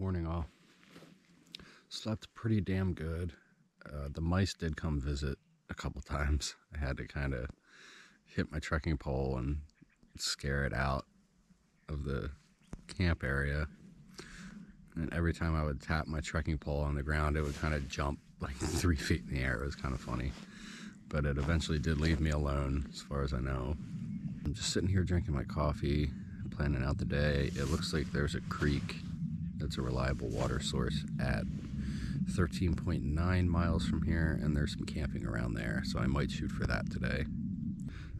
Morning all. Slept pretty damn good. The mice did come visit a couple times. I had to kind of hit my trekking pole and scare it out of the camp area. And every time I would tap my trekking pole on the ground, it would kind of jump like 3 feet in the air. It was kind of funny. But it eventually did leave me alone, as far as I know. I'm just sitting here drinking my coffee, planning out the day. It looks like there's a creek that's a reliable water source at 13.9 miles from here, and there's some camping around there, so I might shoot for that today.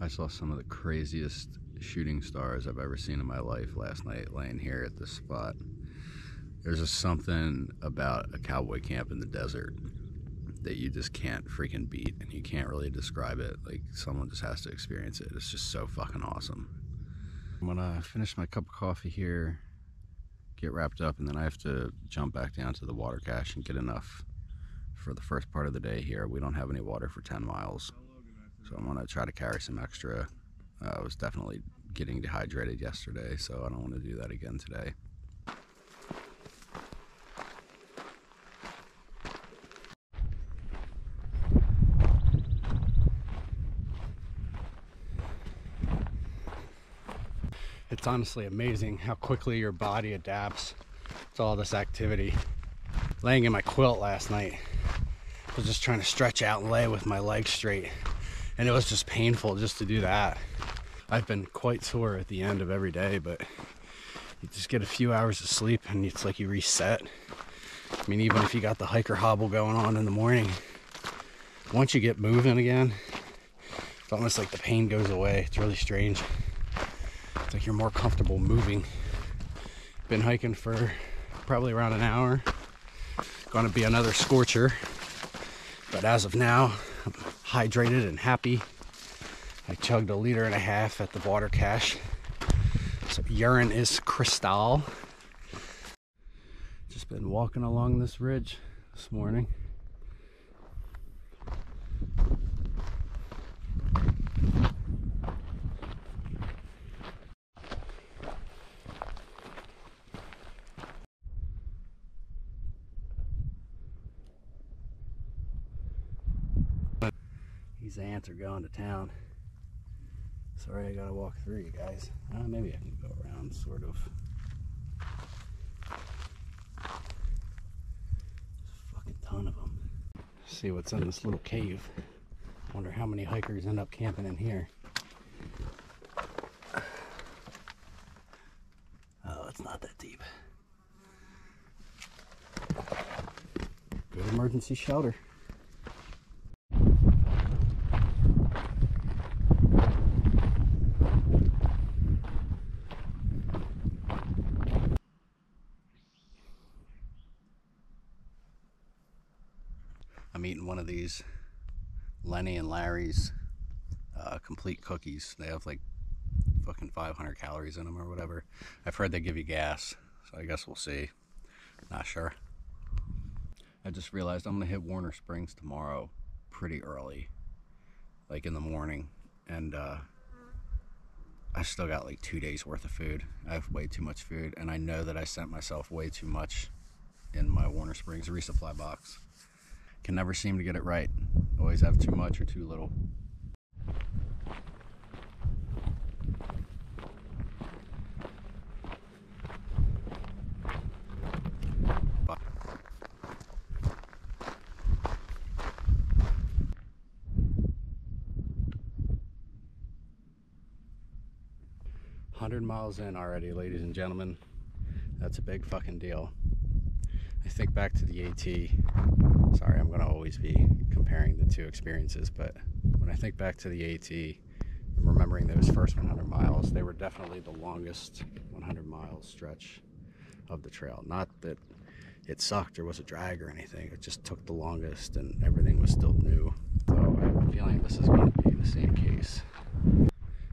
I saw some of the craziest shooting stars I've ever seen in my life last night laying here at this spot. There's just something about a cowboy camp in the desert that you just can't freaking beat, and you can't really describe it. Like, someone just has to experience it. It's just so fucking awesome. I'm gonna finish my cup of coffee here, get wrapped up, and then I have to jump back down to the water cache and get enough for the first part of the day here. We don't have any water for 10 miles, so I'm gonna try to carry some extra. I was definitely getting dehydrated yesterday, so I don't want to do that again today. It's honestly amazing how quickly your body adapts to all this activity. Laying in my quilt last night, I was just trying to stretch out and lay with my legs straight, and it was just painful just to do that. I've been quite sore at the end of every day, but you just get a few hours of sleep and it's like you reset. I mean, even if you got the hiker hobble going on in the morning, once you get moving again, it's almost like the pain goes away. It's really strange. It's like you're more comfortable moving. Been hiking for probably around an hour. Gonna be another scorcher, but as of now, I'm hydrated and happy. I chugged 1.5 liters at the water cache, so urine is crystal. Just been walking along this ridge this morning. These ants are going to town. Sorry I gotta walk through, you guys. Maybe I can go around, sort of. There's a fucking ton of them. See what's in this little cave. Wonder how many hikers end up camping in here. Oh, it's not that deep. Good emergency shelter. I'm eating one of these Lenny and Larry's complete cookies. They have like fucking 500 calories in them or whatever. I've heard they give you gas, so I guess we'll see. Not sure. I just realized I'm gonna hit Warner Springs tomorrow pretty early, like in the morning, and I still got like 2 days worth of food. I have way too much food, and I know that I sent myself way too much in my Warner Springs resupply box. Can never seem to get it right. Always have too much or too little. $100 miles in already, ladies and gentlemen. That's a big fucking deal. I think back to the AT. Sorry, I'm going to always be comparing the two experiences, but when I think back to the AT, I'm remembering those first 100 miles. They were definitely the longest 100 mile stretch of the trail. Not that it sucked or was a drag or anything. It just took the longest and everything was still new. So I have a feeling this is going to be the same case.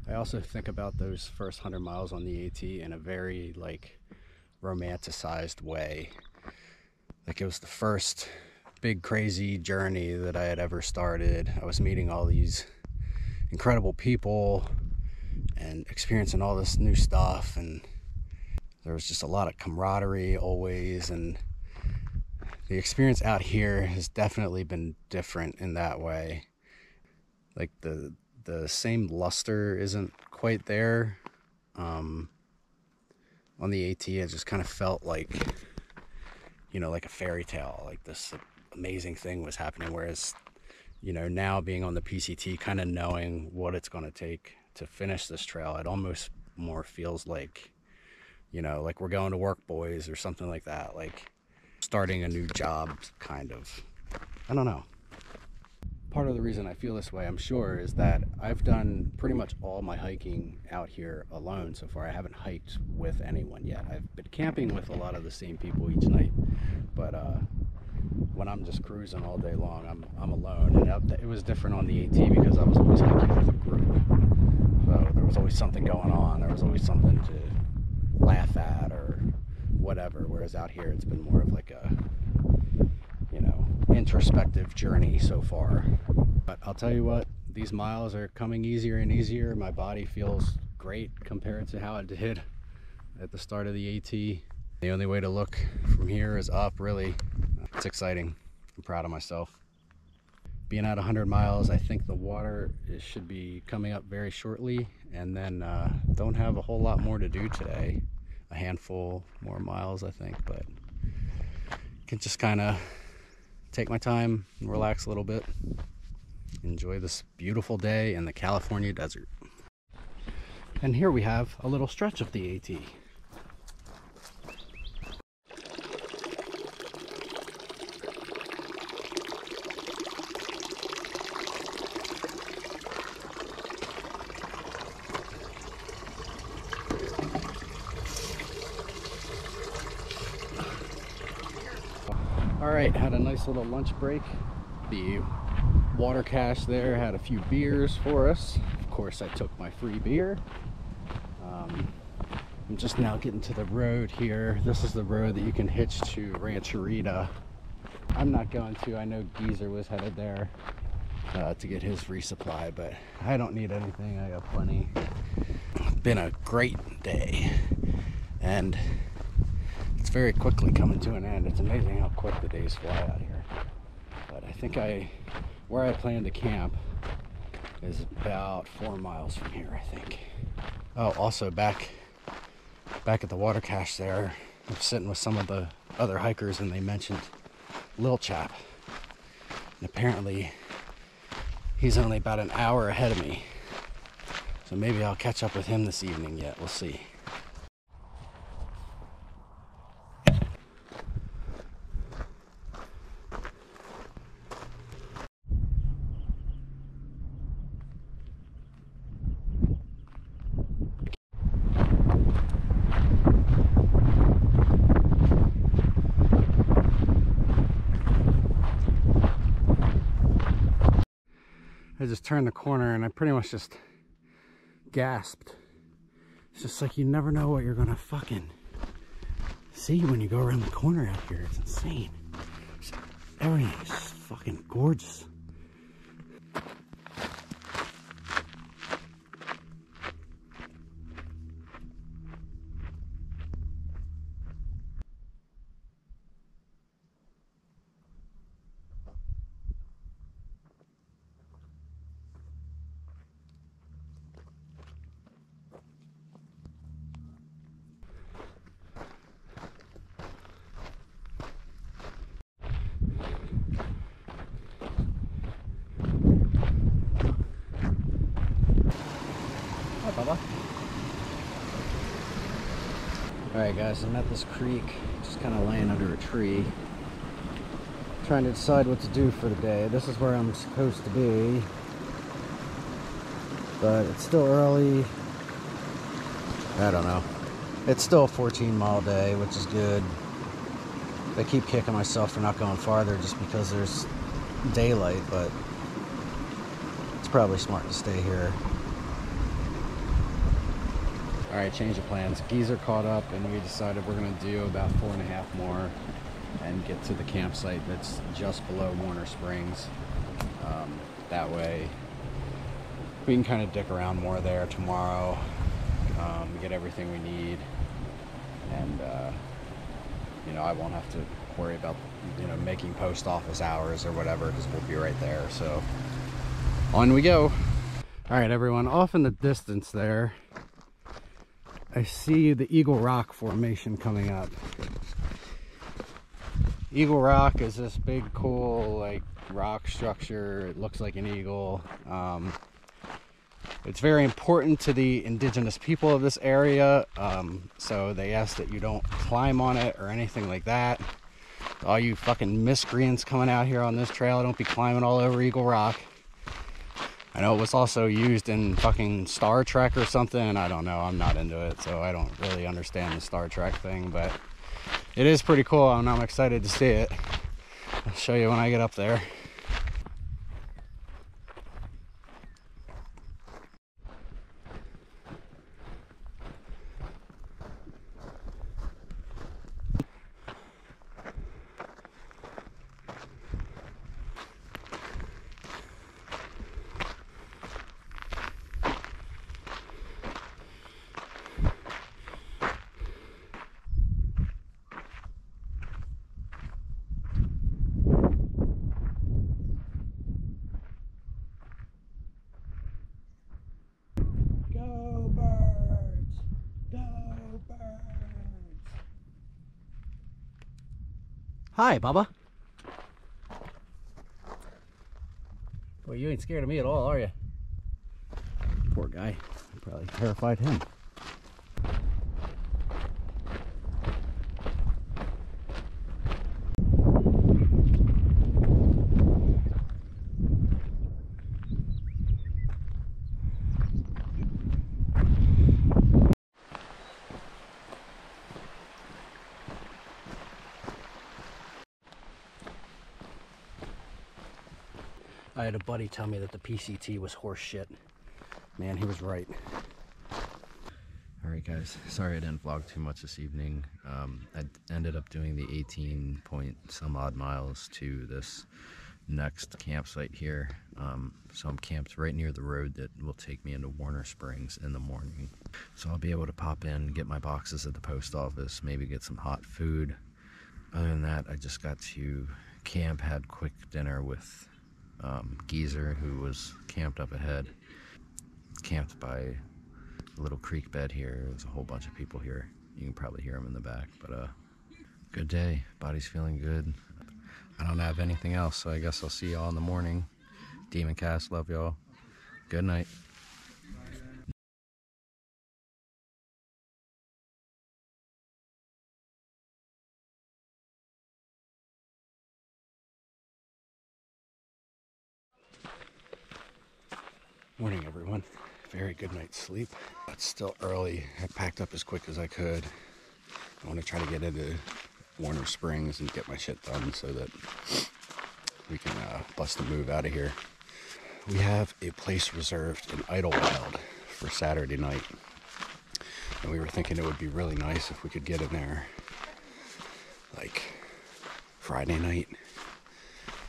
I also think about those first 100 miles on the AT in a very like romanticized way. Like it was the first big crazy journey that I had ever started. I was meeting all these incredible people and experiencing all this new stuff, and there was just a lot of camaraderie always, and the experience out here has definitely been different in that way. Like the same luster isn't quite there. On the AT, it just kind of felt like, you know, like a fairy tale, like this amazing thing was happening. Whereas, you know, now being on the PCT, kind of knowing what it's going to take to finish this trail, it almost more feels like, you know, like we're going to work, boys, or something like that. Like starting a new job, kind of. I don't know. Part of the reason I feel this way, I'm sure, is that I've done pretty much all my hiking out here alone so far. I haven't hiked with anyone yet. I've been camping with a lot of the same people each night, but when I'm just cruising all day long, I'm alone. And it was different on the AT because I was always hiking with a group. So there was always something going on. There was always something to laugh at or whatever. Whereas out here, it's been more of like a, you know, introspective journey so far. But I'll tell you what, these miles are coming easier and easier. My body feels great compared to how it did at the start of the AT. The only way to look from here is up, really. It's exciting. I'm proud of myself. Being at 100 miles, I think the water should be coming up very shortly, and then don't have a whole lot more to do today. A handful more miles, I think, but can just kind of take my time and relax a little bit. Enjoy this beautiful day in the California desert. And here we have a little stretch of the AT. All right, had a nice little lunch break. The water cache there had a few beers for us. Of course, I took my free beer. I'm just now getting to the road here. This is the road that you can hitch to Rancherita. I'm not going to. I know Geezer was headed there to get his resupply, but I don't need anything. I got plenty. It's been a great day, and it's very quickly coming to an end. It's amazing how quick the days fly out here. But I think where I plan to camp is about 4 miles from here, I think. Oh, also back at the water cache there, I'm sitting with some of the other hikers, and they mentioned Lil Chap. And apparently he's only about an hour ahead of me. So maybe I'll catch up with him this evening yet. We'll see. I just turned the corner and I pretty much just gasped. It's just like you never know what you're gonna fucking see when you go around the corner out here. It's insane. Everything is just fucking gorgeous. Hi, Bubba. Alright guys, I'm at this creek, just kind of laying under a tree, trying to decide what to do for the day. This is where I'm supposed to be, but it's still early. I don't know. It's still a 14-mile day, which is good. I keep kicking myself for not going farther just because there's daylight, but it's probably smart to stay here. Alright, change of plans. Geezer caught up and we decided we're going to do about 4.5 more and get to the campsite that's just below Warner Springs. That way we can kind of dick around more there tomorrow, get everything we need. and you know, I won't have to worry about, you know, making post office hours or whatever, because we'll be right there. So on we go. All right, everyone, off in the distance there, I see the Eagle Rock Formation coming up. Eagle Rock is this big, cool, like, rock structure. It looks like an eagle. It's very important to the indigenous people of this area, so they ask that you don't climb on it or anything like that. All you fucking miscreants coming out here on this trail, don't be climbing all over Eagle Rock. I know it was also used in fucking Star Trek or something. I don't know. I'm not into it, so I don't really understand the Star Trek thing, but it is pretty cool, and I'm excited to see it. I'll show you when I get up there. Hi, Bubba. Boy, you ain't scared of me at all, are you? Poor guy. Probably terrified him. I had a buddy tell me that the PCT was horse shit. Man, he was right. Alright guys, sorry I didn't vlog too much this evening. I ended up doing the 18 point some odd miles to this next campsite here. So I'm camped right near the road that will take me into Warner Springs in the morning. So I'll be able to pop in, get my boxes at the post office, maybe get some hot food. Other than that, I just got to camp, had quick dinner with Geezer, who was camped up ahead. Camped by a little creek bed here. There's a whole bunch of people here. You can probably hear them in the back, but good day. Body's feeling good. I don't have anything else, so I guess I'll see y'all in the morning. Demon Cast, love y'all. Good night. Morning, everyone. Very good night's sleep. It's still early. I packed up as quick as I could. I want to try to get into Warner Springs and get my shit done so that we can bust a move out of here. We have a place reserved in Idlewild for Saturday night, and we were thinking it would be really nice if we could get in there like Friday night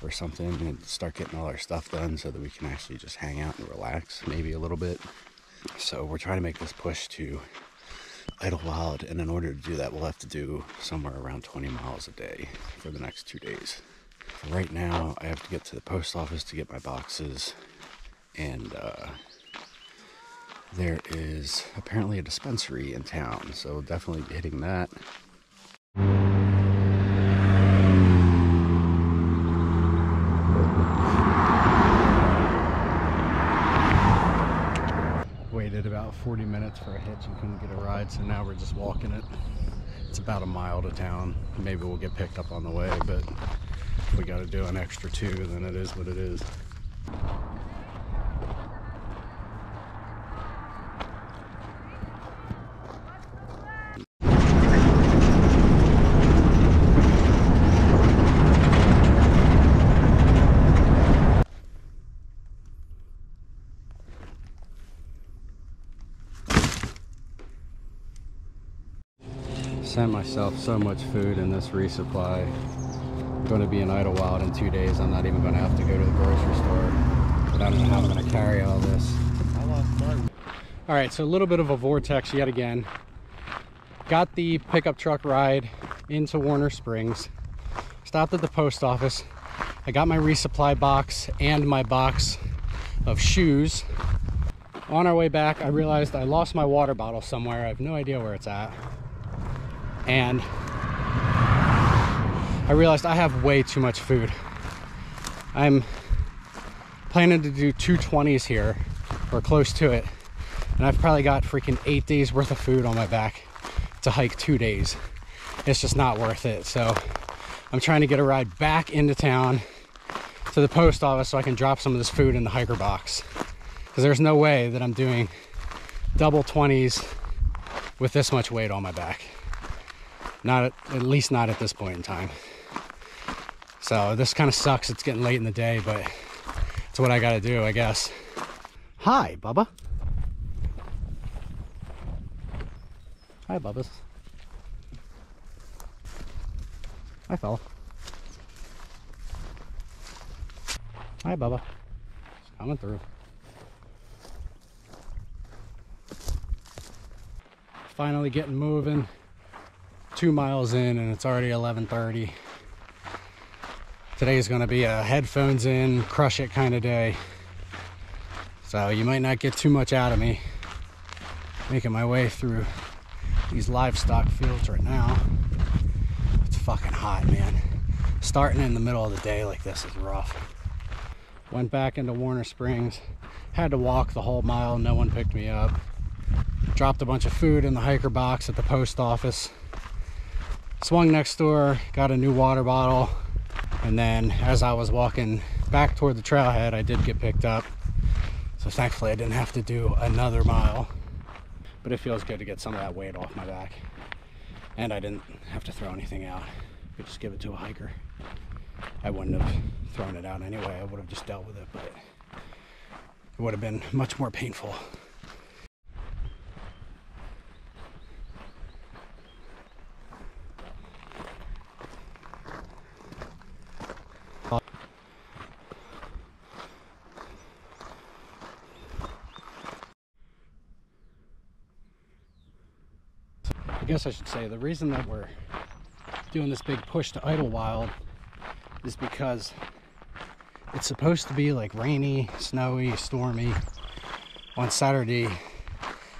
or something and start getting all our stuff done so that we can actually just hang out and relax maybe a little bit. So we're trying to make this push to Idlewild, and in order to do that, we'll have to do somewhere around 20 miles a day for the next 2 days. For right now, I have to get to the post office to get my boxes, and there is apparently a dispensary in town, so definitely hitting that. Waited about 40 minutes for a hitch and couldn't get a ride, so now we're just walking it. It's about a mile to town. Maybe we'll get picked up on the way, but if we got to do an extra 2, then it is what it is. Sent myself so much food in this resupply. I'm going to be in Idlewild in 2 days. I'm not even going to have to go to the grocery store. But I don't know how I'm going to carry all this. I lost mine. All right, so a little bit of a vortex yet again. Got the pickup truck ride into Warner Springs. Stopped at the post office. I got my resupply box and my box of shoes. On our way back, I realized I lost my water bottle somewhere. I have no idea where it's at. And I realized I have way too much food. I'm planning to do 220s here, or close to it. And I've probably got freaking 8 days worth of food on my back to hike 2 days. It's just not worth it. So I'm trying to get a ride back into town to the post office so I can drop some of this food in the hiker box. Because there's no way that I'm doing double 20s with this much weight on my back. Not at least not at this point in time. So this kind of sucks. It's getting late in the day, but it's what I gotta do, I guess. Hi, Bubba. Hi, Bubbas. Hi, fella. Hi, Bubba. It's coming through. Finally getting moving. 2 miles in and it's already 11:30. Today's gonna be a headphones in, crush it kind of day. So you might not get too much out of me. Making my way through these livestock fields right now. It's fucking hot, man. Starting in the middle of the day like this is rough. Went back into Warner Springs. Had to walk the whole mile, no one picked me up. Dropped a bunch of food in the hiker box at the post office. Swung next door, got a new water bottle. And then as I was walking back toward the trailhead, I did get picked up. So thankfully I didn't have to do another mile. But it feels good to get some of that weight off my back. And I didn't have to throw anything out. I could just give it to a hiker. I wouldn't have thrown it out anyway. I would have just dealt with it, but it would have been much more painful. I guess I should say the reason that we're doing this big push to Idlewild is because it's supposed to be like rainy, snowy, stormy on Saturday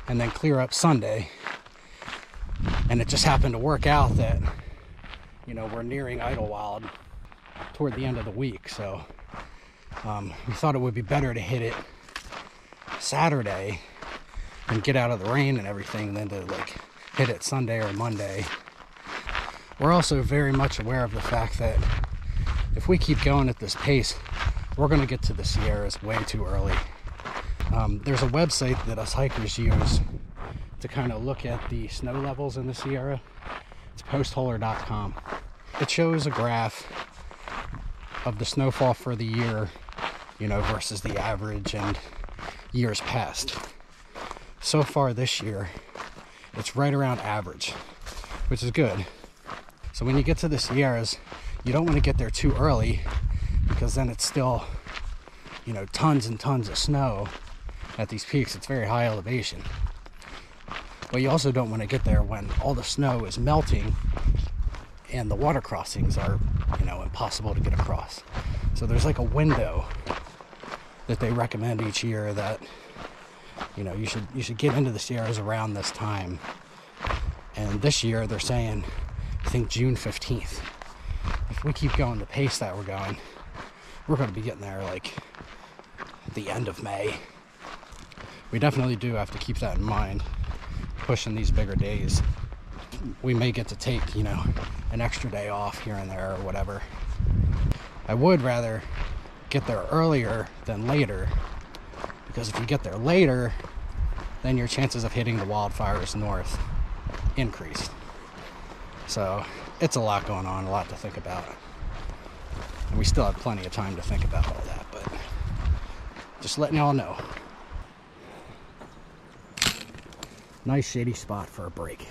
and then clear up Sunday. And it just happened to work out that, you know, we're nearing Idlewild toward the end of the week. So we thought it would be better to hit it Saturday and get out of the rain and everything than to like hit it Sunday or Monday. We're also very much aware of the fact that if we keep going at this pace, we're going to get to the Sierras way too early. There's a website that us hikers use to kind of look at the snow levels in the Sierra. It's postholer.com. It shows a graph of the snowfall for the year, you know, versus the average and years past. So far this year, it's right around average, which is good. So when you get to the Sierras, you don't want to get there too early because then it's still, you know, tons and tons of snow at these peaks. It's very high elevation. But you also don't want to get there when all the snow is melting and the water crossings are, you know, impossible to get across. So there's like a window that they recommend each year that, you know, you should get into the Sierras around this time. And this year they're saying, I think June 15th. If we keep going the pace that we're going to be getting there like the end of May. We definitely do have to keep that in mind, pushing these bigger days. We may get to take, you know, an extra day off here and there or whatever. I would rather get there earlier than later, because if you get there later, then your chances of hitting the wildfires north increase. So it's a lot going on, a lot to think about. And we still have plenty of time to think about all that, but just letting y'all know. Nice shady spot for a break.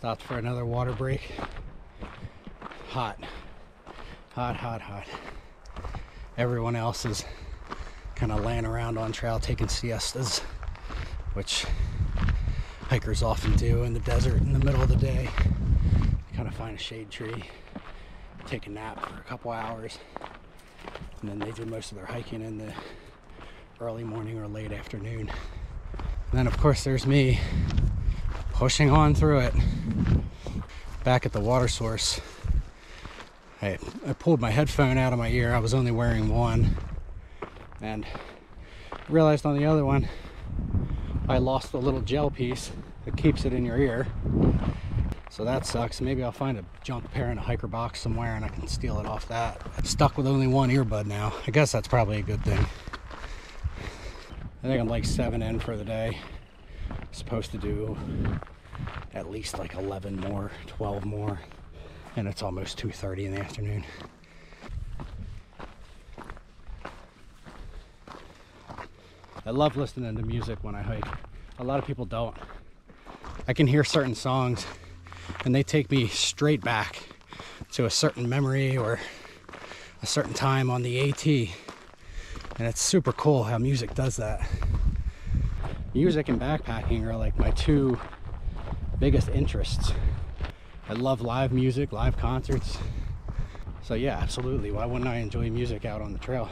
Stopped for another water break. Hot. Hot, hot, hot. Everyone else is kind of laying around on trail taking siestas, which hikers often do in the desert in the middle of the day. Kind of find a shade tree, take a nap for a couple hours, and then they do most of their hiking in the early morning or late afternoon. And then of course there's me pushing on through it. Back at the water source, I pulled my headphone out of my ear. I was only wearing one, and realized on the other one I lost the little gel piece that keeps it in your ear. So that sucks. Maybe I'll find a junk pair in a hiker box somewhere and I can steal it off that. I'm stuck with only one earbud now. I guess that's probably a good thing. I think I'm like 7 in for the day. I'm supposed to do at least like 11 more, 12 more, and it's almost 2:30 in the afternoon. I love listening to music when I hike. A lot of people don't. I can hear certain songs and they take me straight back to a certain memory or a certain time on the AT. And it's super cool how music does that. Music and backpacking are like my two biggest interests. I love live music, live concerts. So yeah, absolutely. Why wouldn't I enjoy music out on the trail?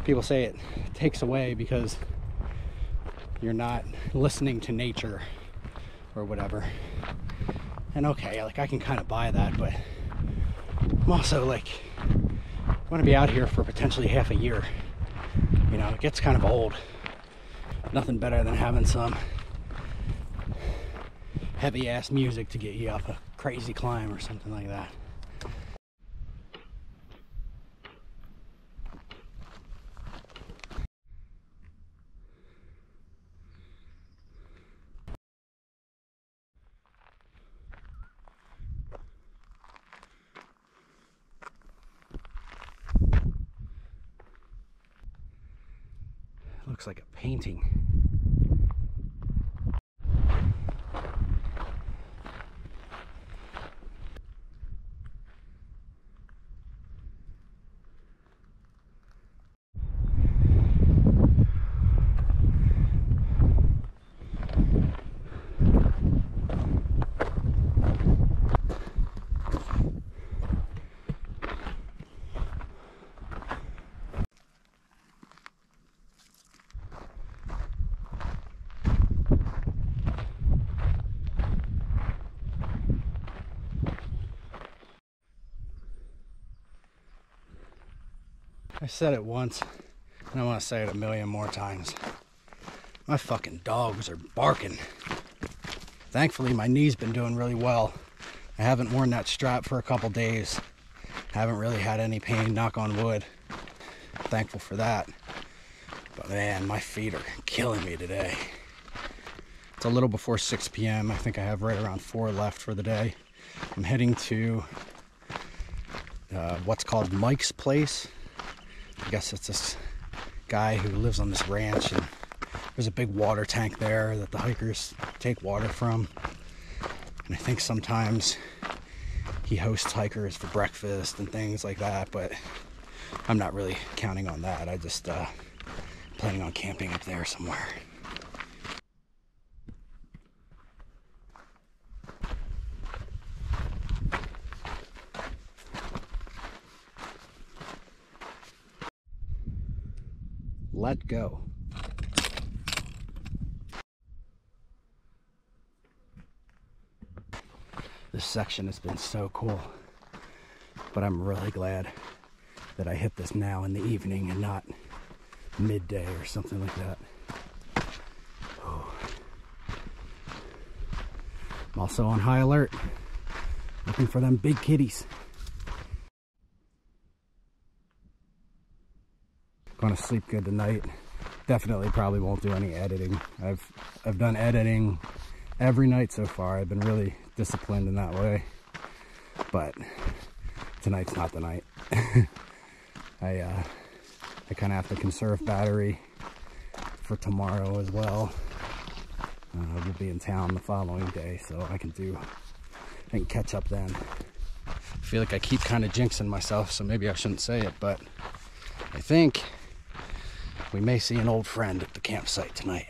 People say it takes away because you're not listening to nature or whatever. And okay, like I can kind of buy that, but I'm also like, I want to be out here for potentially half a year. You know, it gets kind of old. Nothing better than having some heavy ass music to get you up a crazy climb or something like that. Looks like a painting. I said it once, and I want to say it a million more times. My fucking dogs are barking. Thankfully, my knee's been doing really well. I haven't worn that strap for a couple days. Haven't really had any pain, knock on wood. Thankful for that. But man, my feet are killing me today. It's a little before 6 p.m. I think I have right around 4 left for the day. I'm heading to what's called Mike's Place. I guess it's this guy who lives on this ranch, and there's a big water tank there that the hikers take water from. And I think sometimes he hosts hikers for breakfast and things like that, but I'm not really counting on that. I just planning on camping up there somewhere. Let go. This section has been so cool, but I'm really glad that I hit this now in the evening and not midday or something like that. Oh. I'm also on high alert, looking for them big kitties. Gonna sleep good tonight. Definitely probably won't do any editing. I've done editing every night so far. I've been really disciplined in that way, but tonight's not the night. I kind of have to conserve battery for tomorrow as well. We'll be in town the following day, so I can catch up then. I feel like I keep kind of jinxing myself, so maybe I shouldn't say it, but I think we may see an old friend at the campsite tonight.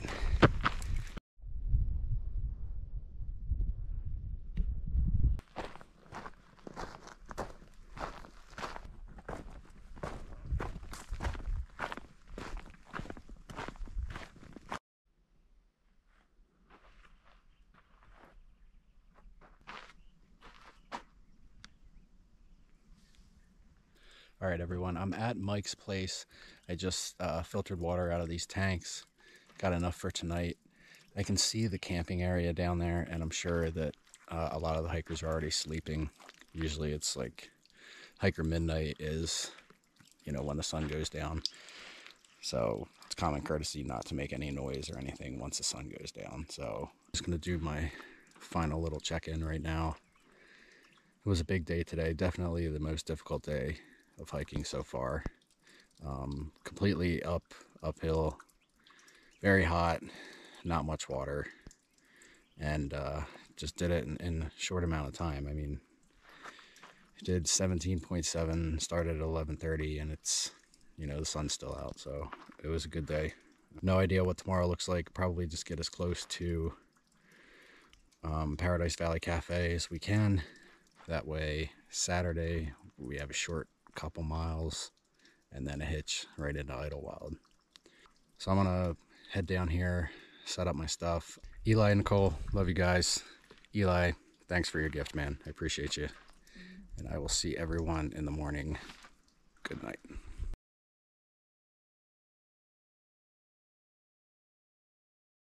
All right, everyone, I'm at Mike's place. I just filtered water out of these tanks. Got enough for tonight. I can see the camping area down there, and I'm sure that a lot of the hikers are already sleeping. Usually it's like hiker midnight is, you know, when the sun goes down. So it's common courtesy not to make any noise or anything once the sun goes down. So I'm just gonna do my final little check-in right now. It was a big day today, definitely the most difficult day of hiking so far. Completely uphill, very hot, not much water, and just did it in a short amount of time. I mean, I did 17.7, started at 11:30, and it's, you know, the sun's still out, so it was a good day. No idea what tomorrow looks like. Probably just get as close to Paradise Valley Cafe as we can. That way Saturday we have a short couple miles and then a hitch right into Idlewild. So I'm gonna head down here, set up my stuff. Eli and Nicole, love you guys. Eli, thanks for your gift, man. I appreciate you. And I will see everyone in the morning. Good night.